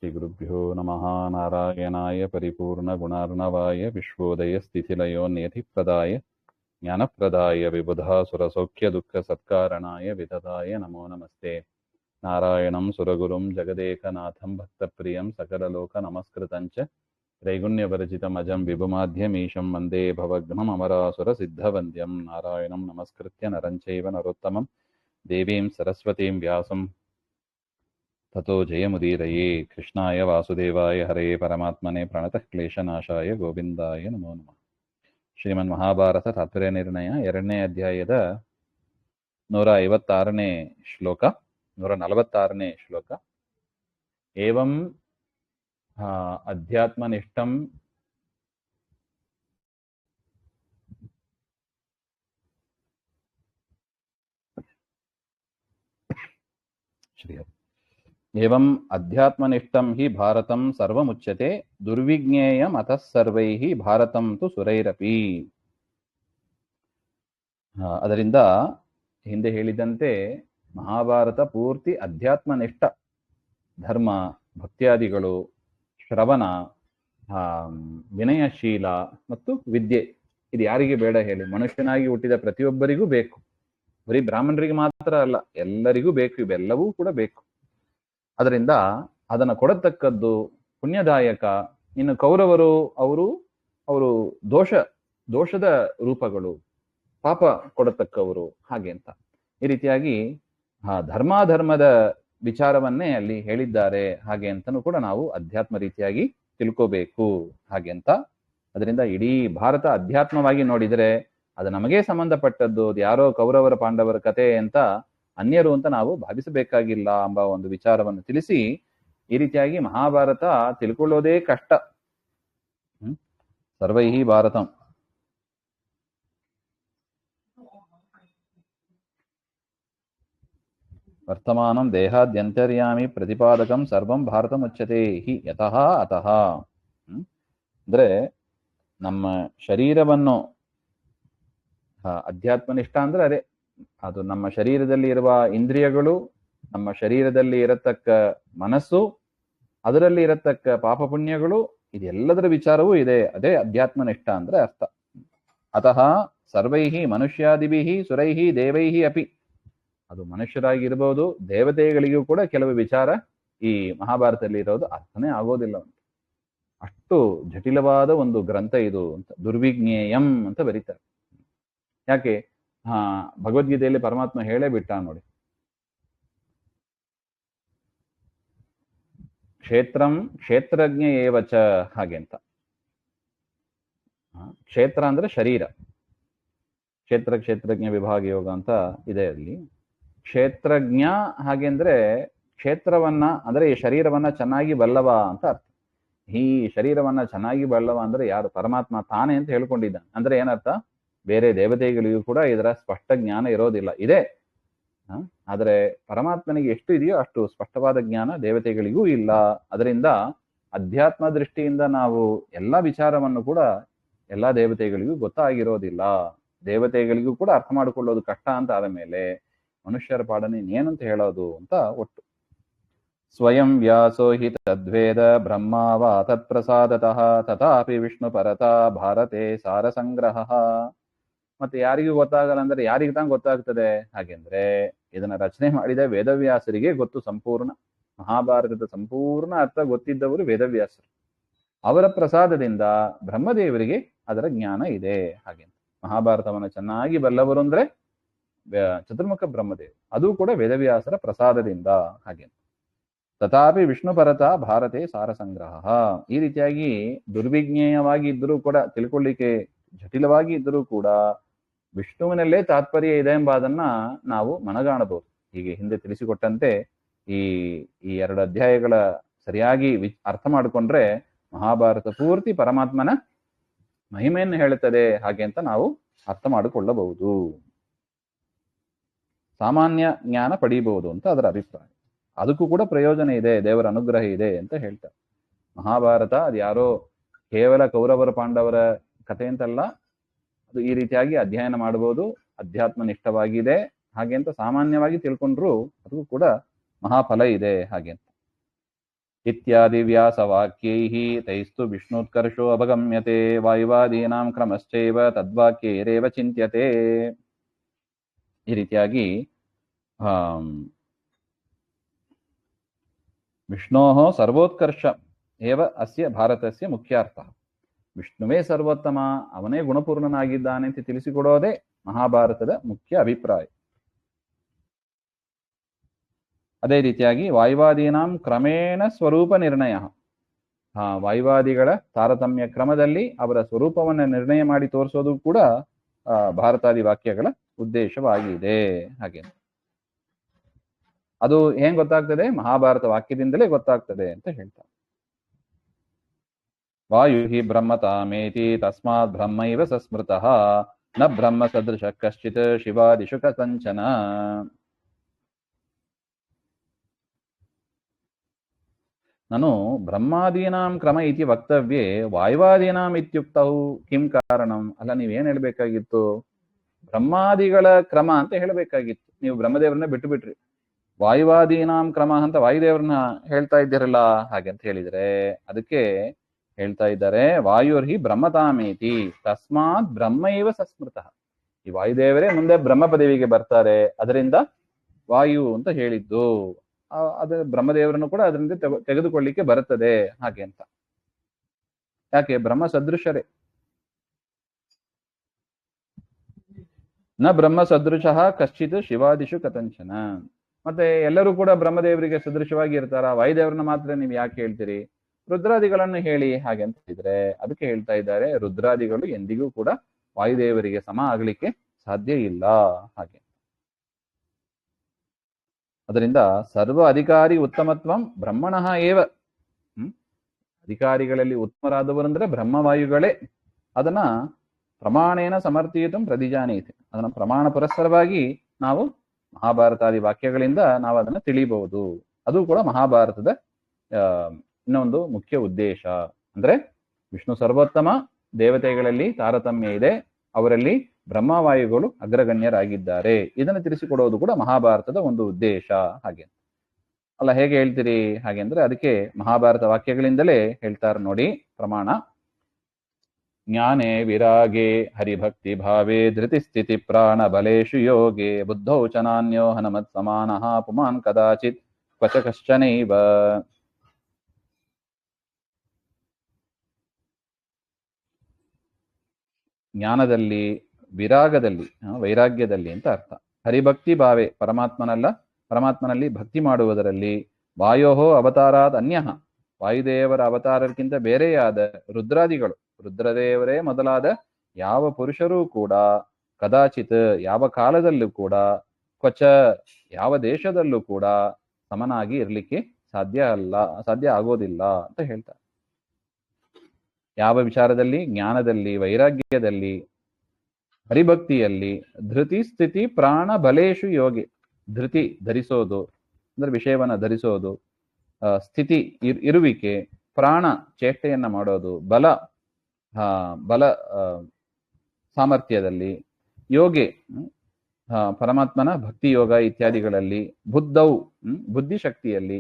श्रीगुरुभ्यो नमः। नारायणाय परिपूर्णगुणार्णवाय विश्वोदयस्थितिलयोन्यतिप्रदाय ज्ञानप्रदाय विबुधासुरसौख्यदुःखसत्कारणाय विदधाय नमो नमस्ते। नारायणं सुरगुरुं जगदेकनाथं भक्तप्रियं सकललोकनमस्कृतं च त्रैगुण्यवर्जितमजं विभुमाध्यमीशं वन्दे भवघ्नममरासुरसिद्धवन्द्यं। नारायणं नमस्कृत्य नरं चैव नरोत्तमं देवीं सरस्वतीं व्यासं ततो जयमुदीरये। कृष्णाय वासुदेवाय हरे परमात्मने प्रणतः क्लेशनाशाय ಗೋವಿಂದಾಯ ನಮೋ ನಮಃ. ಶ್ರೀಮನ್ ಮಹಾಭಾರತ ತಾತ್ಪರ್ಯ ನಿರ್ಣಯ 2ನೇ ಅಧ್ಯಾಯದ 156ನೇ ಶ್ಲೋಕ, 146ನೇ ಶ್ಲೋಕ. ಏವಂ ಅಧ್ಯಾತ್ಮನಿಷ್ಠಂ ಶ್ರೀ एवं अध्यात्मनिष्ठं हि भारतं सर्वमुच्यते दुर्विज्ञेयम् अतः सर्वैः भारतं तु सुरैरपि. ಅದರಿಂದ ಹಿಂದೆ ಹೇಳಿದಂತೆ ಮಹಾಭಾರತ ಪೂರ್ತಿ ಅಧ್ಯಾತ್ಮನಿಷ್ಠ, ಧರ್ಮ ಭಕ್ತ್ಯಾದಿಗಳು, ಶ್ರವಣ, ವಿನಯಶೀಲ ಮತ್ತು ವಿದ್ಯೆ. ಇದು ಯಾರಿಗೆ ಬೇಡ ಹೇಳಿ? ಮನುಷ್ಯನಾಗಿ ಹುಟ್ಟಿದ ಪ್ರತಿಯೊಬ್ಬರಿಗೂ ಬೇಕು. ಬರೀ ಬ್ರಾಹ್ಮಣರಿಗೆ ಮಾತ್ರ ಅಲ್ಲ, ಎಲ್ಲರಿಗೂ ಬೇಕು. ಇವೆಲ್ಲವೂ ಕೂಡ ಬೇಕು. ಅದರಿಂದ ಅದನ್ನು ಕೊಡತಕ್ಕದ್ದು ಪುಣ್ಯದಾಯಕ. ಇನ್ನು ಕೌರವರು ಅವರು ದೋಷದ ರೂಪಗಳು, ಪಾಪ ಕೊಡತಕ್ಕವರು, ಹಾಗೆ ಅಂತ ಈ ರೀತಿಯಾಗಿ ಧರ್ಮಾಧರ್ಮದ ವಿಚಾರವನ್ನೇ ಅಲ್ಲಿ ಹೇಳಿದ್ದಾರೆ. ಹಾಗೆ ಅಂತನೂ ಕೂಡ ನಾವು ಅಧ್ಯಾತ್ಮ ರೀತಿಯಾಗಿ ತಿಳ್ಕೋಬೇಕು. ಹಾಗೆ ಅಂತ ಅದರಿಂದ ಇಡೀ ಭಾರತ ಅಧ್ಯಾತ್ಮವಾಗಿ ನೋಡಿದರೆ ಅದು ನಮಗೇ ಸಂಬಂಧಪಟ್ಟದ್ದು. ಅದು ಯಾರೋ ಕೌರವರ ಪಾಂಡವರ ಕಥೆ ಅಂತ ಅನ್ಯರು ಅಂತ ನಾವು ಭಾವಿಸಬೇಕಾಗಿಲ್ಲ ಎಂಬ ಒಂದು ವಿಚಾರವನ್ನು ತಿಳಿಸಿ, ಈ ರೀತಿಯಾಗಿ ಮಹಾಭಾರತ ತಿಳ್ಕೊಳ್ಳೋದೇ ಕಷ್ಟ. ಸರ್ವೈಹಿ ಭಾರತಂ ವರ್ತಮಾನಂ ದೇಹಾದ್ಯಂತರ್ಯಾಮಿ ಪ್ರತಿಪಾದಕಂ ಸರ್ವಂ ಭಾರತ ಮುಚ್ಯತೆ ಹಿ ಯತಃ ಅತಃ. ಅಂದ್ರೆ ನಮ್ಮ ಶರೀರವನ್ನು ಅಧ್ಯಾತ್ಮನಿಷ್ಠ ಅಂದ್ರೆ ಅದೇ, ಅದು ನಮ್ಮ ಶರೀರದಲ್ಲಿ ಇರುವ ಇಂದ್ರಿಯಗಳು, ನಮ್ಮ ಶರೀರದಲ್ಲಿ ಇರತಕ್ಕ ಮನಸ್ಸು, ಅದರಲ್ಲಿ ಇರತಕ್ಕ ಪಾಪ ಪುಣ್ಯಗಳು, ಇದೆಲ್ಲದರ ವಿಚಾರವೂ ಇದೆ. ಅದೇ ಅಧ್ಯಾತ್ಮನಿಷ್ಠ ಅಂದ್ರೆ ಅರ್ಥ. ಅತಃ ಸರ್ವೈಹಿ ಮನುಷ್ಯಾದಿಭಿಹಿ ಸುರೈಹಿ ದೇವೈಹಿ ಅಪಿ. ಅದು ಮನುಷ್ಯರಾಗಿರ್ಬೋದು, ದೇವತೆಗಳಿಗೂ ಕೂಡ ಕೆಲವು ವಿಚಾರ ಈ ಮಹಾಭಾರತದಲ್ಲಿ ಇರೋದು ಅರ್ಥನೇ ಆಗೋದಿಲ್ಲ ಅಂತ. ಅಷ್ಟು ಜಟಿಲವಾದ ಒಂದು ಗ್ರಂಥ ಇದು ಅಂತ ದುರ್ವಿಜ್ಞೇಯಂ ಅಂತ ಬರೀತಾರೆ. ಯಾಕೆ? ಭಗವದ್ಗೀತೆಯಲ್ಲಿ ಪರಮಾತ್ಮ ಹೇಳೇ ಬಿಟ್ಟ ನೋಡಿ, ಕ್ಷೇತ್ರಂ ಕ್ಷೇತ್ರಜ್ಞ ಏವಚ, ಹಾಗೆ ಅಂತ. ಕ್ಷೇತ್ರ ಅಂದ್ರೆ ಶರೀರ, ಕ್ಷೇತ್ರಜ್ಞ ವಿಭಾಗ ಯೋಗ ಅಂತ ಇದೆ ಅಲ್ಲಿ. ಕ್ಷೇತ್ರಜ್ಞ ಹಾಗೆ ಅಂದ್ರೆ ಕ್ಷೇತ್ರವನ್ನ ಅಂದ್ರೆ ಈ ಶರೀರವನ್ನ ಚೆನ್ನಾಗಿ ಬಲ್ಲವ ಅಂತ ಅರ್ಥ. ಈ ಶರೀರವನ್ನ ಚೆನ್ನಾಗಿ ಬಲ್ಲವ ಅಂದ್ರೆ ಯಾರು? ಪರಮಾತ್ಮ ತಾನೇ ಅಂತ ಹೇಳ್ಕೊಂಡಿದ್ದಾನೆ. ಅಂದ್ರೆ ಏನರ್ಥ? ಬೇರೆ ದೇವತೆಗಳಿಗೂ ಕೂಡ ಇದರ ಸ್ಪಷ್ಟ ಜ್ಞಾನ ಇರೋದಿಲ್ಲ. ಇದೆ, ಆದರೆ ಪರಮಾತ್ಮನಿಗೆ ಎಷ್ಟು ಇದೆಯೋ ಅಷ್ಟು ಸ್ಪಷ್ಟವಾದ ಜ್ಞಾನ ದೇವತೆಗಳಿಗೂ ಇಲ್ಲ. ಅದರಿಂದ ಅಧ್ಯಾತ್ಮ ದೃಷ್ಟಿಯಿಂದ ನಾವು ಎಲ್ಲ ವಿಚಾರವನ್ನು ಕೂಡ ಎಲ್ಲ ದೇವತೆಗಳಿಗೂ ಗೊತ್ತಾಗಿರೋದಿಲ್ಲ. ದೇವತೆಗಳಿಗೂ ಕೂಡ ಅರ್ಥ ಮಾಡಿಕೊಳ್ಳೋದು ಕಷ್ಟ ಅಂತ ಆದ ಮೇಲೆ ಮನುಷ್ಯರ ಪಾಡನೆ ಏನಂತ ಹೇಳೋದು ಅಂತ ಒಟ್ಟು. ಸ್ವಯಂ ವ್ಯಾಸೋ ಹಿ ತದ್ವೇದ ಬ್ರಹ್ಮಾವ ತತ್ಪ್ರಸಾದತಃ ತಥಾಪಿ ವಿಷ್ಣು ಪರತಾ ಭಾರತೆ ಸಾರ ಸಂಗ್ರಹ. ಮತ್ತೆ ಯಾರಿಗೂ ಗೊತ್ತಾಗಲ್ಲ ಅಂದ್ರೆ ಯಾರಿಗೆ ತಾನು ಗೊತ್ತಾಗ್ತದೆ? ಹಾಗೆಂದ್ರೆ ಇದನ್ನ ರಚನೆ ಮಾಡಿದ ವೇದವ್ಯಾಸರಿಗೆ ಗೊತ್ತು. ಸಂಪೂರ್ಣ ಮಹಾಭಾರತದ ಸಂಪೂರ್ಣ ಅರ್ಥ ಗೊತ್ತಿದ್ದವರು ವೇದವ್ಯಾಸರು. ಅವರ ಪ್ರಸಾದದಿಂದ ಬ್ರಹ್ಮದೇವರಿಗೆ ಅದರ ಜ್ಞಾನ ಇದೆ. ಹಾಗೆ ಮಹಾಭಾರತವನ್ನು ಚೆನ್ನಾಗಿ ಬಲ್ಲವರು ಅಂದ್ರೆ ಚತುರ್ಮುಖ ಬ್ರಹ್ಮದೇವ್, ಅದು ಕೂಡ ವೇದವ್ಯಾಸರ ಪ್ರಸಾದದಿಂದ. ಹಾಗೆ ತಥಾಪಿ ವಿಷ್ಣು ಪರತ ಭಾರತೆ ಸಾರ ಸಂಗ್ರಹ. ಈ ರೀತಿಯಾಗಿ ದುರ್ವಿಜ್ಞೇಯವಾಗಿ ಇದ್ದರೂ ಕೂಡ, ತಿಳ್ಕೊಳ್ಳಿಕ್ಕೆ ಜಟಿಲವಾಗಿ ಇದ್ದರೂ ಕೂಡ ವಿಷ್ಣುವಿನಲ್ಲೇ ತಾತ್ಪರ್ಯ ಇದೆ ಎಂಬುದನ್ನ ನಾವು ಮನಗಾಣಬಹುದು. ಹೀಗೆ ಹಿಂದೆ ತಿಳಿಸಿಕೊಟ್ಟಂತೆ ಈ 2 ಅಧ್ಯಾಯಗಳ ಸರಿಯಾಗಿ ಅರ್ಥ ಮಾಡಿಕೊಂಡ್ರೆ ಮಹಾಭಾರತ ಪೂರ್ತಿ ಪರಮಾತ್ಮನ ಮಹಿಮೆಯನ್ನು ಹೇಳುತ್ತದೆ. ಹಾಗೆ ಅಂತ ನಾವು ಅರ್ಥ ಮಾಡಿಕೊಳ್ಳಬಹುದು, ಸಾಮಾನ್ಯ ಜ್ಞಾನ ಪಡೀಬಹುದು ಅಂತ ಅದರ ಅಭಿಪ್ರಾಯ. ಅದಕ್ಕೂ ಕೂಡ ಪ್ರಯೋಜನ ಇದೆ, ದೇವರ ಅನುಗ್ರಹ ಇದೆ ಅಂತ ಹೇಳ್ತಾರೆ. ಮಹಾಭಾರತ ಅದು ಯಾರೋ ಕೇವಲ ಕೌರವರ ಪಾಂಡವರ ಕಥೆ ಅಂತಲ್ಲ, ಅದು ಈ ರೀತಿಯಾಗಿ ಅಧ್ಯಯನ ಮಾಡಬಹುದು, ಅಧ್ಯಾತ್ಮನಿಷ್ಠವಾಗಿದೆ. ಹಾಗೆ ಅಂತ ಸಾಮಾನ್ಯವಾಗಿ ತಿಳ್ಕೊಂಡ್ರು ಅದಕ್ಕೂ ಕೂಡ ಮಹಾಫಲ ಇದೆ. ಹಾಗೆ ಅಂತ ಇತ್ಯಾದಿ ವ್ಯಾಸವಾಕ್ಯೈಃ ತೈಸ್ತು ವಿಷ್ಣುತ್ಕರ್ಷೋ ಅವಗಮ್ಯತೆ ವಾಯುವಾದೀನಾಂ ಕ್ರಮಶ್ಚೈವ ತದ್ವಾಕ್ಯೈರೇವ ಚಿಂತ್ಯತೆ. ಈ ರೀತಿಯಾಗಿ ವಿಷ್ಣೋಃ ಸರ್ವೋತ್ಕರ್ಷ ಏವ ಅಸ್ಯ ಭಾರತಸ್ಯ ಮುಖ್ಯಾರ್ಥ. ವಿಷ್ಣುವೇ ಸರ್ವೋತ್ತಮ, ಅವನೇ ಗುಣಪೂರ್ಣನಾಗಿದ್ದಾನೆ ಅಂತ ತಿಳಿಸಿಕೊಡೋದೇ ಮಹಾಭಾರತದ ಮುಖ್ಯ ಅಭಿಪ್ರಾಯ. ಅದೇ ರೀತಿಯಾಗಿ ವಾಯುವಾದೀನಾಂ ಕ್ರಮೇಣ ಸ್ವರೂಪ ನಿರ್ಣಯ. ವಾಯುವಾದಿಗಳ ತಾರತಮ್ಯ ಕ್ರಮದಲ್ಲಿ ಅವರ ಸ್ವರೂಪವನ್ನು ನಿರ್ಣಯ ಮಾಡಿ ತೋರಿಸೋದು ಕೂಡ ಭಾರತಾದಿ ವಾಕ್ಯಗಳ ಉದ್ದೇಶವಾಗಿದೆ. ಹಾಗೆ ಅದು ಏನ್ ಗೊತ್ತಾಗ್ತದೆ? ಮಹಾಭಾರತ ವಾಕ್ಯದಿಂದಲೇ ಗೊತ್ತಾಗ್ತದೆ ಅಂತ ಹೇಳ್ತಾರೆ. ವಾಯು ಹಿ ಬ್ರಹ್ಮತಾಮೇತಿ ತಸ್ಮಾತ್ ಬ್ರಹ್ಮೈವ ಸಸ್ಮೃತಃ ನ ಬ್ರಹ್ಮ ಸದೃಶ ಕಶ್ಚಿತ್ ಶಿವಾದಿಷು ಕಥಂಚನ. ನಾನು ಬ್ರಹ್ಮಾದೀನಾಂ ಕ್ರಮ ಇತಿ ವಕ್ತವ್ಯೆ ವಾಯುವಾದೀನಾಂ ಇತ್ಯುಕ್ತವು ಕಿಂ ಕಾರಣಂ. ಅಲ್ಲ, ನೀವೇನ್ ಹೇಳ್ಬೇಕಾಗಿತ್ತು? ಬ್ರಹ್ಮಾದಿಗಳ ಕ್ರಮ ಅಂತ ಹೇಳಬೇಕಾಗಿತ್ತು. ನೀವು ಬ್ರಹ್ಮದೇವರನ್ನ ಬಿಟ್ಟು ಬಿಟ್ರಿ. ವಾಯುವಾದೀನಾಂ ಕ್ರಮ ಅಂತ ವಾಯುದೇವರನ್ನ ಹೇಳ್ತಾ ಇದ್ದೀರಲ್ಲ, ಹಾಗೆ ಅಂತ ಹೇಳಿದ್ರೆ ಅದಕ್ಕೆ ಹೇಳ್ತಾ ಇದ್ದಾರೆ, ವಾಯುರ್ಹಿ ಬ್ರಹ್ಮತಾಮೇತಿ ತಸ್ಮಾತ್ ಬ್ರಹ್ಮೈವ ಸಸ್ಮೃತಃ. ಈ ವಾಯುದೇವರೇ ಮುಂದೆ ಬ್ರಹ್ಮ ಪದವಿಗೆ ಬರ್ತಾರೆ, ಅದರಿಂದ ವಾಯು ಅಂತ ಹೇಳಿದ್ದು. ಅದು ಬ್ರಹ್ಮದೇವರನ್ನು ಕೂಡ ಅದರಿಂದ ತೆಗೆದುಕೊಳ್ಳಿಕ್ಕೆ ಬರುತ್ತದೆ ಹಾಗೆ ಅಂತ. ಯಾಕೆ? ಬ್ರಹ್ಮ ಸದೃಶರೇ. ನ ಬ್ರಹ್ಮ ಸದೃಶಃ ಕಶ್ಚಿತ್ ಶಿವಾದಿಷು ಕಥಂಚನ. ಮತ್ತೆ ಎಲ್ಲರೂ ಕೂಡ ಬ್ರಹ್ಮದೇವರಿಗೆ ಸದೃಶವಾಗಿ ಇರ್ತಾರ, ವಾಯುದೇವರನ್ನ ಮಾತ್ರ ನೀವು ಯಾಕೆ ಹೇಳ್ತೀರಿ? ರುದ್ರಾದಿಗಳನ್ನು ಹೇಳಿ ಹಾಗೆ ಅಂತ ಹೇಳಿದ್ರೆ ಅದಕ್ಕೆ ಹೇಳ್ತಾ ಇದ್ದಾರೆ, ರುದ್ರಾದಿಗಳು ಎಂದಿಗೂ ಕೂಡ ವಾಯುದೇವರಿಗೆ ಸಮ ಆಗ್ಲಿಕ್ಕೆ ಸಾಧ್ಯ ಇಲ್ಲ ಹಾಗೆ. ಅದರಿಂದ ಸರ್ವ ಅಧಿಕಾರಿ ಉತ್ತಮತ್ವಂ ಬ್ರಹ್ಮಣಃ ಏವ. ಅಧಿಕಾರಿಗಳಲ್ಲಿ ಉತ್ತಮರಾದವರಂದ್ರೆ ಬ್ರಹ್ಮವಾಯುಗಳೇ. ಅದನ್ನ ಪ್ರಮಾಣೇನ ಸಮರ್ಥಯಿತು ಪ್ರತಿಜಾನೀತಿ. ಅದನ್ನ ಪ್ರಮಾಣ ಪುರಸ್ಸರವಾಗಿ ನಾವು ಮಹಾಭಾರತಾದಿ ವಾಕ್ಯಗಳಿಂದ ನಾವು ಅದನ್ನ ತಿಳಿಯಬಹುದು. ಅದು ಕೂಡ ಮಹಾಭಾರತದ ಇನ್ನೊಂದು ಮುಖ್ಯ ಉದ್ದೇಶ. ಅಂದ್ರೆ ವಿಷ್ಣು ಸರ್ವೋತ್ತಮ, ದೇವತೆಗಳಲ್ಲಿ ತಾರತಮ್ಯ ಇದೆ, ಅವರಲ್ಲಿ ಬ್ರಹ್ಮವಾಯುಗಳು ಅಗ್ರಗಣ್ಯರಾಗಿದ್ದಾರೆ. ಇದನ್ನು ತಿಳಿಸಿಕೊಡೋದು ಕೂಡ ಮಹಾಭಾರತದ ಒಂದು ಉದ್ದೇಶ ಹಾಗೆ. ಅಲ್ಲ, ಹೇಗೆ ಹೇಳ್ತೀರಿ ಹಾಗೆ ಅಂದ್ರೆ ಅದಕ್ಕೆ ಮಹಾಭಾರತ ವಾಕ್ಯಗಳಿಂದಲೇ ಹೇಳ್ತಾರೆ ನೋಡಿ ಪ್ರಮಾಣ. ಜ್ಞಾನೇ ವಿರಾಗೆ ಹರಿಭಕ್ತಿ ಭಾವೇ ಧೃತಿ ಸ್ಥಿತಿ ಪ್ರಾಣ ಬಲೇಶು ಯೋಗೆ ಬುದ್ಧೌ ಚ ನಾನ್ಯೋ ಹನುಮತ್ ಸಮಾನಃ ಪುಮಾನ್ ಕದಾಚಿತ್ ಕ್ವಚ ಕಶ್ಚನೈವ. ಜ್ಞಾನದಲ್ಲಿ, ವಿರಾಗದಲ್ಲಿ, ವೈರಾಗ್ಯದಲ್ಲಿ ಅಂತ ಅರ್ಥ. ಹರಿಭಕ್ತಿ ಭಾವೆ, ಪರಮಾತ್ಮನಲ್ಲಿ ಭಕ್ತಿ ಮಾಡುವುದರಲ್ಲಿ, ವಾಯೋಹೋ ಅವತಾರಾತ್ ಅನ್ಯಃ, ವಾಯುದೇವರ ಅವತಾರಕ್ಕಿಂತ ಬೇರೆಯಾದ ರುದ್ರಾದಿಗಳು, ರುದ್ರದೇವರೇ ಮೊದಲಾದ ಯಾವ ಪುರುಷರೂ ಕೂಡ ಕದಾಚಿತ್ ಯಾವ ಕಾಲದಲ್ಲೂ ಕೂಡ, ಕ್ವಚ ಯಾವ ದೇಶದಲ್ಲೂ ಕೂಡ ಸಮನಾಗಿ ಇರ್ಲಿಕ್ಕೆ ಸಾಧ್ಯ ಆಗೋದಿಲ್ಲ ಅಂತ ಹೇಳ್ತಾರೆ. ಯಾವ ವಿಚಾರದಲ್ಲಿ? ಜ್ಞಾನದಲ್ಲಿ, ವೈರಾಗ್ಯದಲ್ಲಿ, ಹರಿಭಕ್ತಿಯಲ್ಲಿ, ಧೃತಿ ಸ್ಥಿತಿ ಪ್ರಾಣ ಬಲೇಶು ಯೋಗಿ. ಧೃತಿ ಧರಿಸೋದು ಅಂದ್ರೆ ವಿಷಯವನ್ನ ಧರಿಸೋದು, ಸ್ಥಿತಿ ಇರುವಿಕೆ, ಪ್ರಾಣ ಚೇಷ್ಟೆಯನ್ನ ಮಾಡೋದು, ಬಲ ಸಾಮರ್ಥ್ಯದಲ್ಲಿ, ಯೋಗೆ ಪರಮಾತ್ಮನ ಭಕ್ತಿ ಯೋಗ ಇತ್ಯಾದಿಗಳಲ್ಲಿ, ಬುದ್ಧೌ ಬುದ್ಧಿಶಕ್ತಿಯಲ್ಲಿ,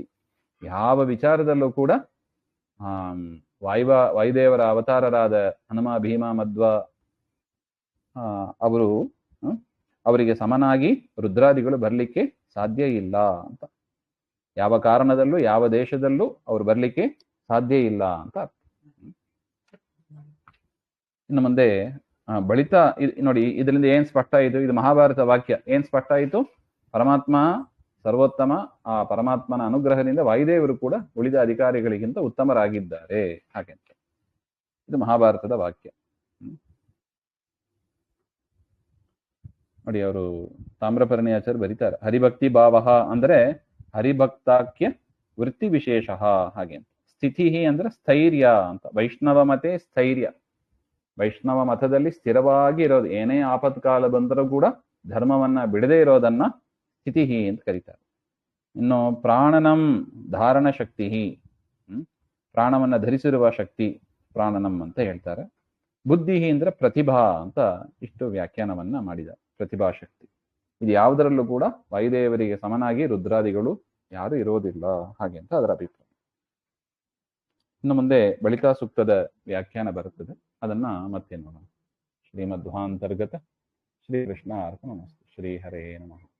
ಯಾವ ವಿಚಾರದಲ್ಲೂ ಕೂಡ ವಾಯುದೇವರ ಅವತಾರರಾದ ಹನುಮ, ಭೀಮ, ಮಧ್ವ ಅವರಿಗೆ ಸಮನಾಗಿ ರುದ್ರಾದಿಗಳು ಬರ್ಲಿಕ್ಕೆ ಸಾಧ್ಯ ಇಲ್ಲ ಅಂತ. ಯಾವ ಕಾರಣದಲ್ಲೂ ಯಾವ ದೇಶದಲ್ಲೂ ಅವರು ಬರ್ಲಿಕ್ಕೆ ಸಾಧ್ಯ ಇಲ್ಲ ಅಂತ ಅರ್ಥ. ಇನ್ನು ಮುಂದೆ ಬಳಿತ ನೋಡಿ, ಇದರಿಂದ ಏನ್ ಸ್ಪಷ್ಟ ಆಯಿತು? ಇದು ಮಹಾಭಾರತ ವಾಕ್ಯ. ಏನ್ ಸ್ಪಷ್ಟ ಆಯಿತು? ಪರಮಾತ್ಮ ಸರ್ವೋತ್ತಮ. ಆ ಪರಮಾತ್ಮನ ಅನುಗ್ರಹದಿಂದ ವಾಯುದೇವರು ಕೂಡ ಉಳಿದ ಅಧಿಕಾರಿಗಳಿಗಿಂತ ಉತ್ತಮರಾಗಿದ್ದಾರೆ ಹಾಗೆ. ಇದು ಮಹಾಭಾರತದ ವಾಕ್ಯ. ನೋಡಿ, ಅವರು ತಾಮ್ರಪರ್ಣಿಯಾಚಾರ್ಯ ಬರೀತಾರೆ, ಹರಿಭಕ್ತಿ ಭಾವ ಅಂದ್ರೆ ಹರಿಭಕ್ತಾಖ್ಯ ವೃತ್ತಿ ವಿಶೇಷ ಹಾಗೆ. ಸ್ಥಿತಿ ಅಂದ್ರೆ ಸ್ಥೈರ್ಯ ಅಂತ. ವೈಷ್ಣವ ಮತೆ ಸ್ಥೈರ್ಯ. ವೈಷ್ಣವ ಮತದಲ್ಲಿ ಸ್ಥಿರವಾಗಿ ಇರೋದು, ಏನೇ ಆಪತ್ಕಾಲ ಬಂದರೂ ಕೂಡ ಧರ್ಮವನ್ನ ಬಿಡದೇ ಇರೋದನ್ನ ಸ್ಥಿತಿ ಅಂತ ಕರೀತಾರೆ. ಇನ್ನು ಪ್ರಾಣನಂ ಧಾರಣ ಶಕ್ತಿ, ಪ್ರಾಣವನ್ನ ಧರಿಸಿರುವ ಶಕ್ತಿ ಪ್ರಾಣನಂ ಅಂತ ಹೇಳ್ತಾರೆ. ಬುದ್ಧಿ ಅಂದ್ರೆ ಪ್ರತಿಭಾ ಅಂತ ಇಷ್ಟು ವ್ಯಾಖ್ಯಾನವನ್ನ ಮಾಡಿದ. ಪ್ರತಿಭಾಶಕ್ತಿ. ಇದು ಯಾವುದರಲ್ಲೂ ಕೂಡ ವಾಯುದೇವರಿಗೆ ಸಮನಾಗಿ ರುದ್ರಾದಿಗಳು ಯಾರು ಇರೋದಿಲ್ಲ ಹಾಗೆ ಅಂತ ಅದರ ಅಭಿಪ್ರಾಯ. ಇನ್ನು ಮುಂದೆ ಬಳಿತಾ ಸೂಕ್ತದ ವ್ಯಾಖ್ಯಾನ ಬರುತ್ತದೆ, ಅದನ್ನ ಮತ್ತೆ ನೋಡೋಣ. ಶ್ರೀಮಧ್ವಾಂತರ್ಗತ ಶ್ರೀಕೃಷ್ಣ ಅರ್ಪಣಮಸ್ತು. ಶ್ರೀ ಹರೇ ನಮಃ.